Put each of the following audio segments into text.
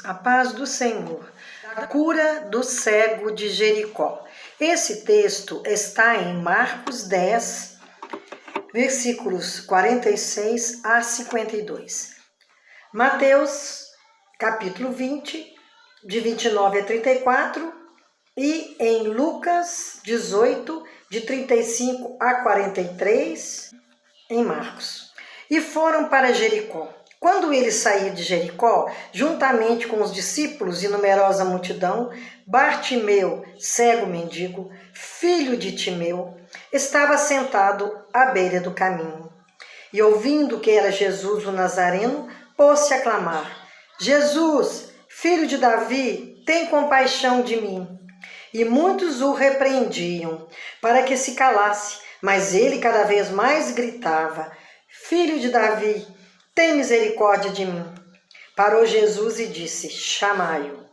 A paz do Senhor. A cura do cego de Jericó. Esse texto está em Marcos 10, versículos 46 a 52. Mateus, capítulo 20, de 29 a 34. E em Lucas 18, de 35 a 43, em Marcos. E foram para Jericó. Quando ele saía de Jericó, juntamente com os discípulos e numerosa multidão, Bartimeu, cego mendigo, filho de Timeu, estava sentado à beira do caminho. E ouvindo que era Jesus o Nazareno, pôs-se a clamar: Jesus, filho de Davi, tem compaixão de mim. E muitos o repreendiam para que se calasse, mas ele cada vez mais gritava: Filho de Davi, tem misericórdia de mim. Parou Jesus e disse: chamai-o.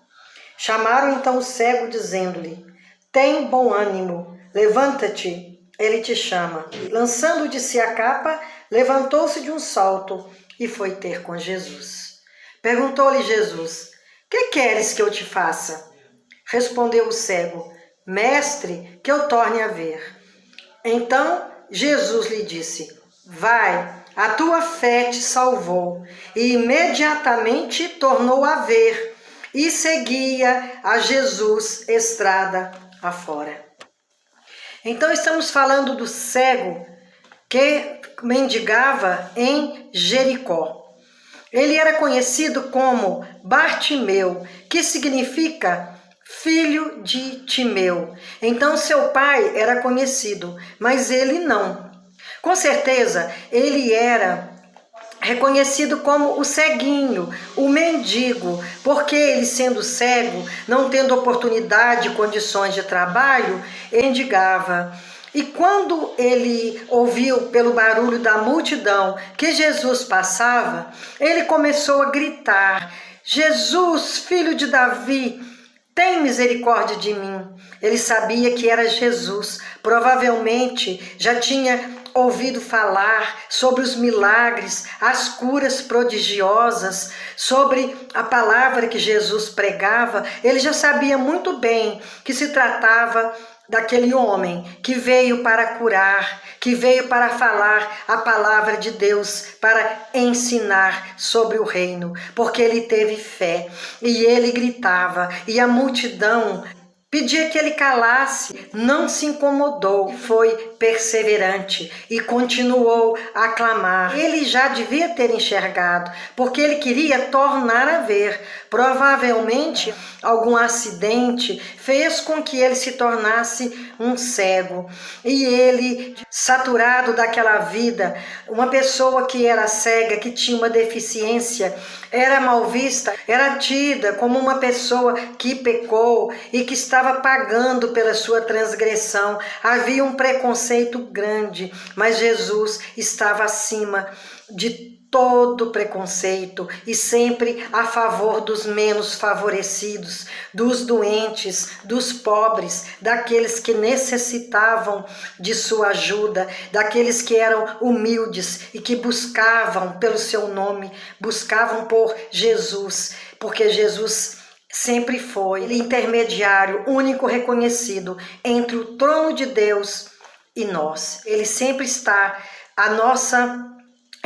Chamaram então o cego, dizendo-lhe: tem bom ânimo, levanta-te, ele te chama. Lançando de si a capa, levantou-se de um salto e foi ter com Jesus. Perguntou-lhe Jesus: que queres que eu te faça? Respondeu o cego: mestre, que eu torne a ver. Então Jesus lhe disse: vai, a tua fé te salvou. E imediatamente tornou a ver e seguia a Jesus estrada afora. Então estamos falando do cego que mendigava em Jericó. Ele era conhecido como Bartimeu, que significa filho de Timeu. Então seu pai era conhecido, mas ele não. Com certeza, ele era reconhecido como o ceguinho, o mendigo, porque ele, sendo cego, não tendo oportunidade e condições de trabalho, mendigava. E quando ele ouviu pelo barulho da multidão que Jesus passava, ele começou a gritar: Jesus, filho de Davi, tem misericórdia de mim. Ele sabia que era Jesus, provavelmente já tinha ouvido falar sobre os milagres, as curas prodigiosas, sobre a palavra que Jesus pregava. Ele já sabia muito bem que se tratava daquele homem que veio para curar, que veio para falar a palavra de Deus, para ensinar sobre o reino, porque ele teve fé e ele gritava e a multidão pedia que ele calasse, não se incomodou, foi perseverante e continuou a clamar. Ele já devia ter enxergado, porque ele queria tornar a ver. Provavelmente algum acidente fez com que ele se tornasse um cego. E ele, saturado daquela vida, uma pessoa que era cega, que tinha uma deficiência, era mal vista, era tida como uma pessoa que pecou e que estava pagando pela sua transgressão. Havia um preconceito grande, mas Jesus estava acima de todo preconceito e sempre a favor dos menos favorecidos, dos doentes, dos pobres, daqueles que necessitavam de sua ajuda, daqueles que eram humildes e que buscavam pelo seu nome, buscavam por Jesus, porque Jesus sempre foi o intermediário único reconhecido entre o trono de Deus e nós. Ele sempre está à nossa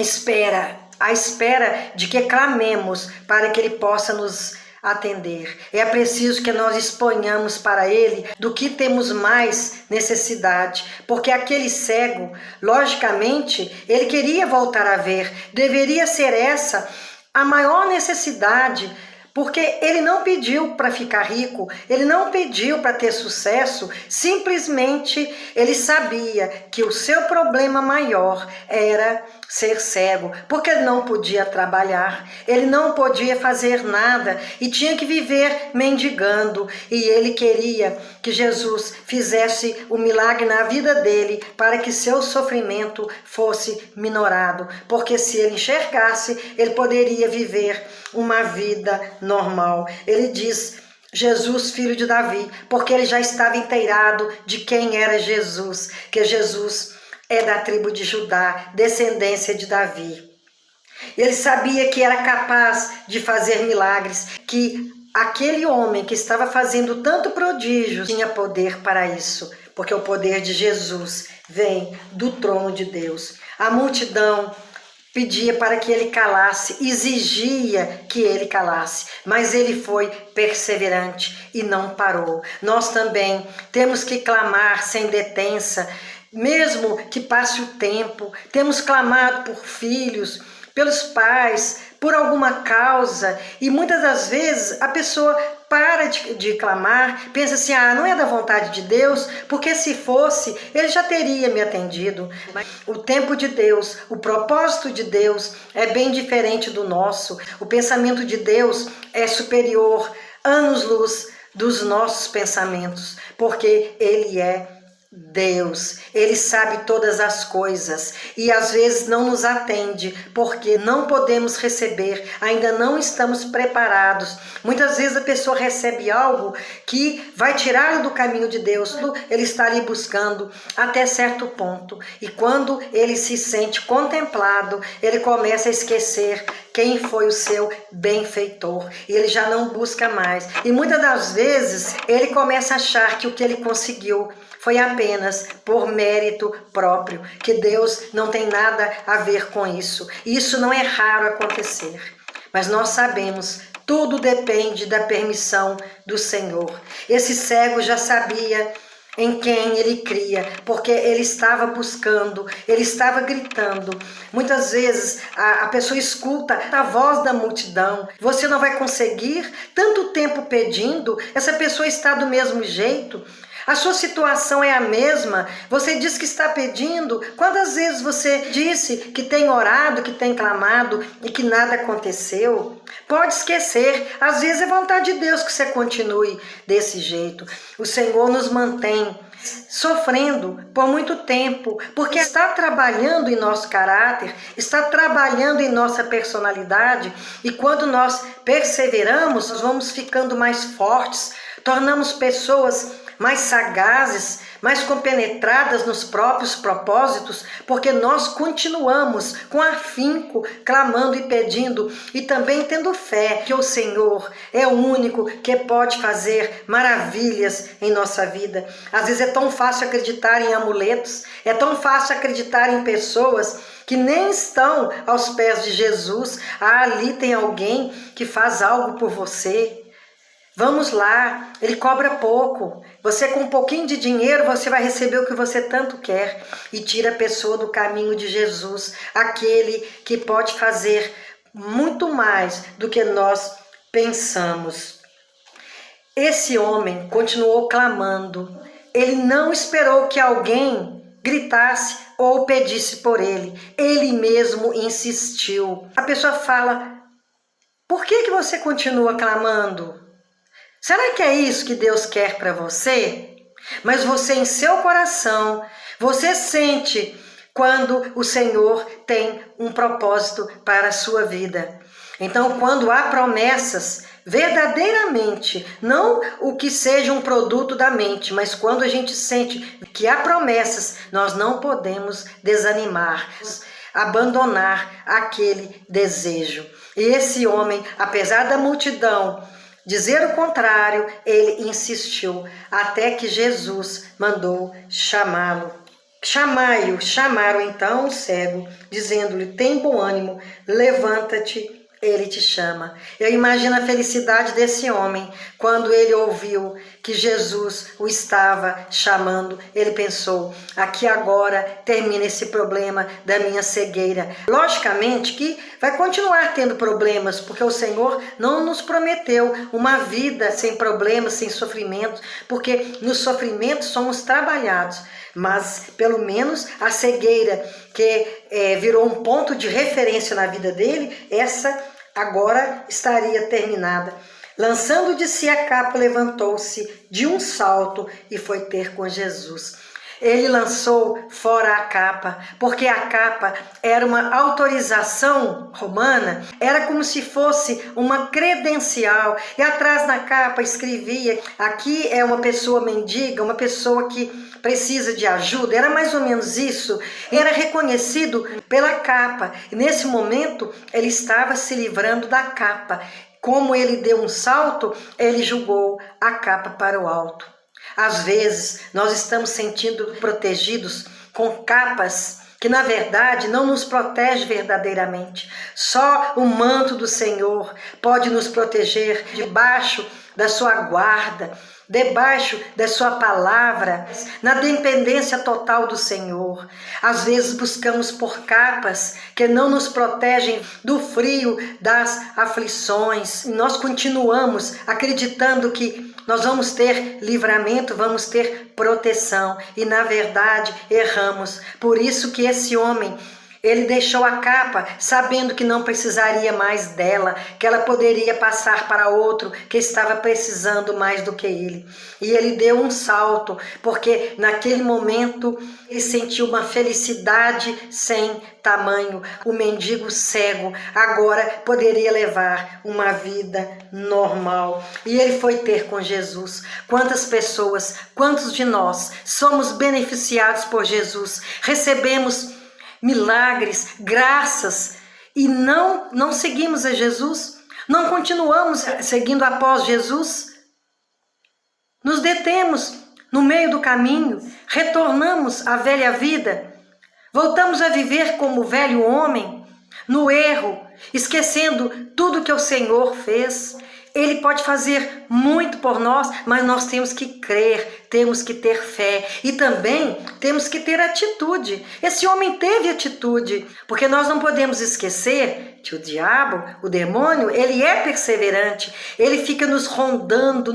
espera, à espera de que clamemos para que ele possa nos atender. É preciso que nós exponhamos para ele do que temos mais necessidade, porque aquele cego, logicamente, ele queria voltar a ver. Deveria ser essa a maior necessidade, porque ele não pediu para ficar rico, ele não pediu para ter sucesso, simplesmente ele sabia que o seu problema maior era ser cego, porque ele não podia trabalhar, ele não podia fazer nada e tinha que viver mendigando. E ele queria que Jesus fizesse o milagre na vida dele para que seu sofrimento fosse minorado, porque se ele enxergasse, ele poderia viver uma vida normal. Ele diz: Jesus, filho de Davi, porque ele já estava inteirado de quem era Jesus, que Jesus é da tribo de Judá, descendência de Davi. Ele sabia que era capaz de fazer milagres, que aquele homem que estava fazendo tanto prodígio tinha poder para isso, porque o poder de Jesus vem do trono de Deus. A multidão pedia para que ele calasse, exigia que ele calasse, mas ele foi perseverante e não parou. Nós também temos que clamar sem detença, mesmo que passe o tempo. Temos clamado por filhos, pelos pais, por alguma causa, e muitas das vezes a pessoa para de clamar, pensa assim, não é da vontade de Deus, porque se fosse, ele já teria me atendido. O tempo de Deus, o propósito de Deus é bem diferente do nosso. O pensamento de Deus é superior, anos-luz dos nossos pensamentos, porque Ele é Deus, Ele sabe todas as coisas e às vezes não nos atende porque não podemos receber, ainda não estamos preparados. Muitas vezes a pessoa recebe algo que vai tirá-lo do caminho de Deus, ele está ali buscando até certo ponto e quando ele se sente contemplado, ele começa a esquecer quem foi o seu benfeitor e ele já não busca mais. E muitas das vezes ele começa a achar que o que ele conseguiu foi apenas por mérito próprio, que Deus não tem nada a ver com isso. Isso não é raro acontecer, mas nós sabemos, tudo depende da permissão do Senhor. Esse cego já sabia em quem ele cria, porque ele estava buscando, ele estava gritando. Muitas vezes a pessoa escuta a voz da multidão, você não vai conseguir, tanto tempo pedindo, essa pessoa está do mesmo jeito. A sua situação é a mesma, você diz que está pedindo, quantas vezes você disse que tem orado, que tem clamado e que nada aconteceu? Pode esquecer, às vezes é vontade de Deus que você continue desse jeito. O Senhor nos mantém sofrendo por muito tempo, porque está trabalhando em nosso caráter, está trabalhando em nossa personalidade e quando nós perseveramos, nós vamos ficando mais fortes, tornamos pessoas mais sagazes, mais compenetradas nos próprios propósitos, porque nós continuamos com afinco, clamando e pedindo, e também tendo fé que o Senhor é o único que pode fazer maravilhas em nossa vida. Às vezes é tão fácil acreditar em amuletos, é tão fácil acreditar em pessoas que nem estão aos pés de Jesus. Ali tem alguém que faz algo por você. Vamos lá, ele cobra pouco. Você com um pouquinho de dinheiro, você vai receber o que você tanto quer. E tira a pessoa do caminho de Jesus, aquele que pode fazer muito mais do que nós pensamos. Esse homem continuou clamando. Ele não esperou que alguém gritasse ou pedisse por ele. Ele mesmo insistiu. A pessoa fala, por que você continua clamando? Será que é isso que Deus quer para você? Mas você em seu coração, você sente quando o Senhor tem um propósito para a sua vida. Então, quando há promessas, verdadeiramente, não o que seja um produto da mente, mas quando a gente sente que há promessas, nós não podemos desanimar, abandonar aquele desejo. E esse homem, apesar da multidão dizer o contrário, ele insistiu, até que Jesus mandou chamá-lo. Chamaram então o cego, dizendo-lhe, tem bom ânimo, levanta-te, ele te chama. Eu imagino a felicidade desse homem, quando ele ouviu que Jesus o estava chamando. Ele pensou, aqui agora termina esse problema da minha cegueira. Logicamente que vai continuar tendo problemas, porque o Senhor não nos prometeu uma vida sem problemas, sem sofrimentos, porque nos sofrimentos somos trabalhados. Mas pelo menos a cegueira que virou um ponto de referência na vida dele, essa agora estaria terminada. Lançando de si a capa, levantou-se de um salto e foi ter com Jesus. ele lançou fora a capa, porque a capa era uma autorização romana, era como se fosse uma credencial, e atrás na capa escrevia: aqui é uma pessoa mendiga, uma pessoa que precisa de ajuda. Era mais ou menos isso, era reconhecido pela capa, e nesse momento ele estava se livrando da capa. Como ele deu um salto, ele jogou a capa para o alto. Às vezes, nós estamos sentindo protegidos com capas que, na verdade, não nos protege verdadeiramente. Só o manto do Senhor pode nos proteger debaixo da sua guarda, debaixo da sua palavra, na dependência total do Senhor. Às vezes buscamos por capas que não nos protegem do frio, das aflições. E nós continuamos acreditando que nós vamos ter livramento, vamos ter proteção. E na verdade erramos. Por isso que esse homem, ele deixou a capa sabendo que não precisaria mais dela, que ela poderia passar para outro que estava precisando mais do que ele. E ele deu um salto, porque naquele momento ele sentiu uma felicidade sem tamanho. O mendigo cego agora poderia levar uma vida normal. E ele foi ter com Jesus. Quantas pessoas, quantos de nós somos beneficiados por Jesus? Recebemos milagres, graças, e não seguimos a Jesus? Não continuamos seguindo após Jesus? Nos detemos no meio do caminho, retornamos à velha vida, voltamos a viver como o velho homem, no erro, esquecendo tudo que o Senhor fez. Ele pode fazer muito por nós, mas nós temos que crer, temos que ter fé e também temos que ter atitude. Esse homem teve atitude, porque nós não podemos esquecer que o diabo, o demônio, ele é perseverante. Ele fica nos rondando,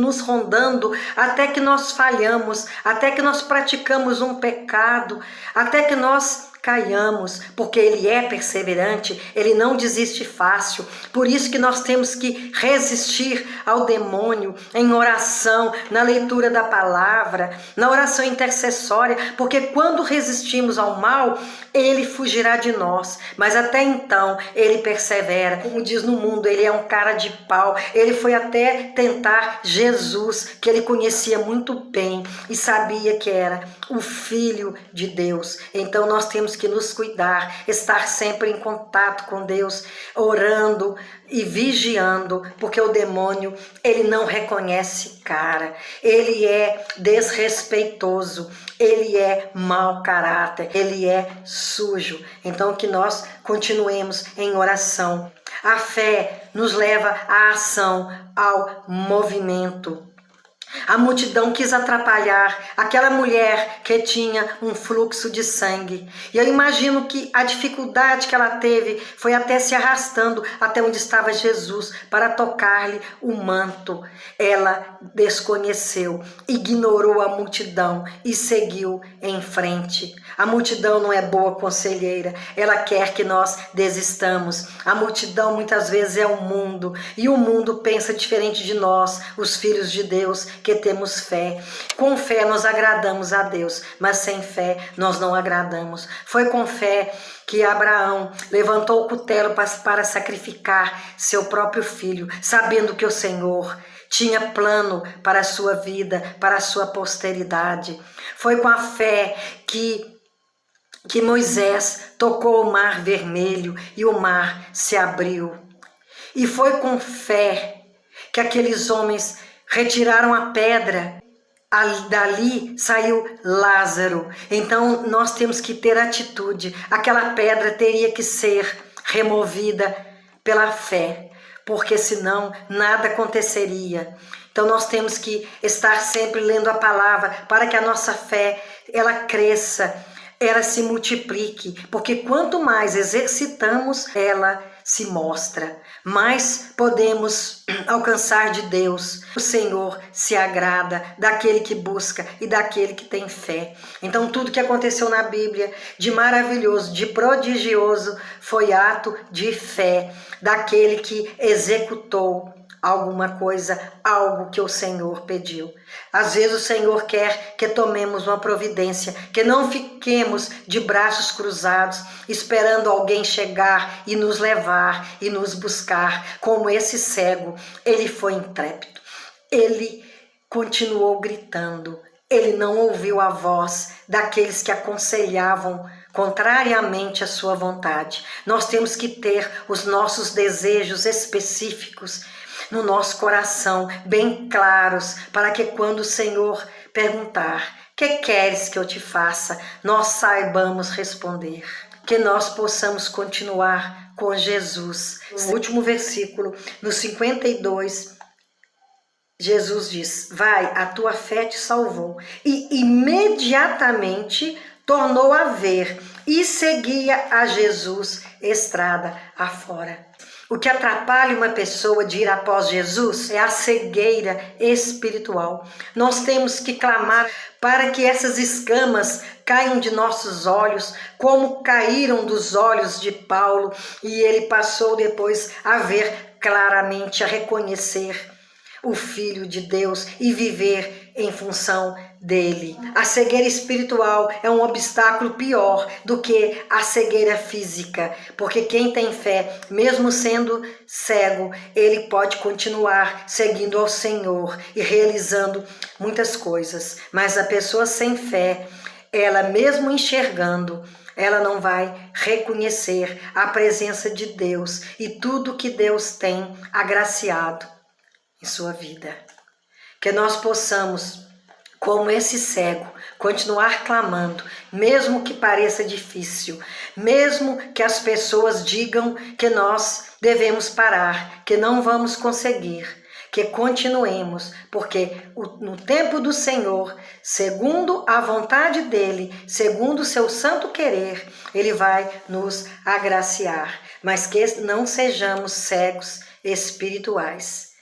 até que nós falhamos, até que nós praticamos um pecado, até que nós caiamos, porque ele é perseverante, ele não desiste fácil. Por isso que nós temos que resistir ao demônio em oração, na leitura da palavra, na oração intercessória, porque quando resistimos ao mal, ele fugirá de nós. Mas até então, ele persevera. Como diz no mundo, ele é um cara de pau. Ele foi até tentar Jesus, que ele conhecia muito bem e sabia que era o Filho de Deus. Então nós temos que nos cuidar, estar sempre em contato com Deus, orando e vigiando, porque o demônio, ele não reconhece cara, ele é desrespeitoso, ele é mau caráter, ele é sujo. Então que nós continuemos em oração. A fé nos leva à ação, ao movimento. A multidão quis atrapalhar aquela mulher que tinha um fluxo de sangue. E eu imagino que a dificuldade que ela teve foi até se arrastando até onde estava Jesus para tocar-lhe o manto. Ela desconheceu, ignorou a multidão e seguiu em frente. A multidão não é boa conselheira, ela quer que nós desistamos. A multidão muitas vezes é o mundo, e o mundo pensa diferente de nós, os filhos de Deus, que temos fé. Com fé nós agradamos a Deus, mas sem fé nós não agradamos. Foi com fé que Abraão levantou o cutelo para sacrificar seu próprio filho, sabendo que o Senhor tinha plano para a sua vida, para a sua posteridade. Foi com a fé que Moisés tocou o mar vermelho e o mar se abriu. E foi com fé que aqueles homens retiraram a pedra. Dali saiu Lázaro. Então nós temos que ter atitude. Aquela pedra teria que ser removida pela fé, porque senão nada aconteceria. Então nós temos que estar sempre lendo a palavra para que a nossa fé ela cresça, ela se multiplique, porque quanto mais exercitamos, ela se mostra, mais podemos alcançar de Deus. O Senhor se agrada daquele que busca e daquele que tem fé. Então tudo que aconteceu na Bíblia de maravilhoso, de prodigioso, foi ato de fé daquele que executou alguma coisa, algo que o Senhor pediu. Às vezes o Senhor quer que tomemos uma providência, que não fiquemos de braços cruzados, esperando alguém chegar e nos levar e nos buscar. Como esse cego, ele foi intrépido. Ele continuou gritando. Ele não ouviu a voz daqueles que aconselhavam contrariamente à sua vontade. Nós temos que ter os nossos desejos específicos no nosso coração, bem claros, para que quando o Senhor perguntar: "Que queres que eu te faça?", nós saibamos responder. Que nós possamos continuar com Jesus. No último versículo, no 52, Jesus diz: "Vai, a tua fé te salvou." E imediatamente tornou a ver e seguia a Jesus estrada afora. O que atrapalha uma pessoa de ir após Jesus é a cegueira espiritual. Nós temos que clamar para que essas escamas caiam de nossos olhos, como caíram dos olhos de Paulo, e ele passou depois a ver claramente, a reconhecer o Filho de Deus e viver em função dele. A cegueira espiritual é um obstáculo pior do que a cegueira física, porque quem tem fé, mesmo sendo cego, ele pode continuar seguindo ao Senhor e realizando muitas coisas. Mas a pessoa sem fé, ela mesmo enxergando, ela não vai reconhecer a presença de Deus e tudo que Deus tem agraciado em sua vida. Que nós possamos, como esse cego, continuar clamando, mesmo que pareça difícil, mesmo que as pessoas digam que nós devemos parar, que não vamos conseguir, que continuemos, porque no tempo do Senhor, segundo a vontade dele, segundo o seu santo querer, ele vai nos agraciar, mas que não sejamos cegos espirituais.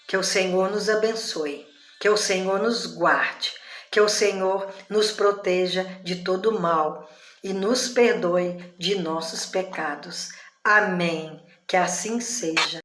Que o Senhor nos abençoe, que o Senhor nos guarde, que o Senhor nos proteja de todo mal e nos perdoe de nossos pecados. Amém. Que assim seja.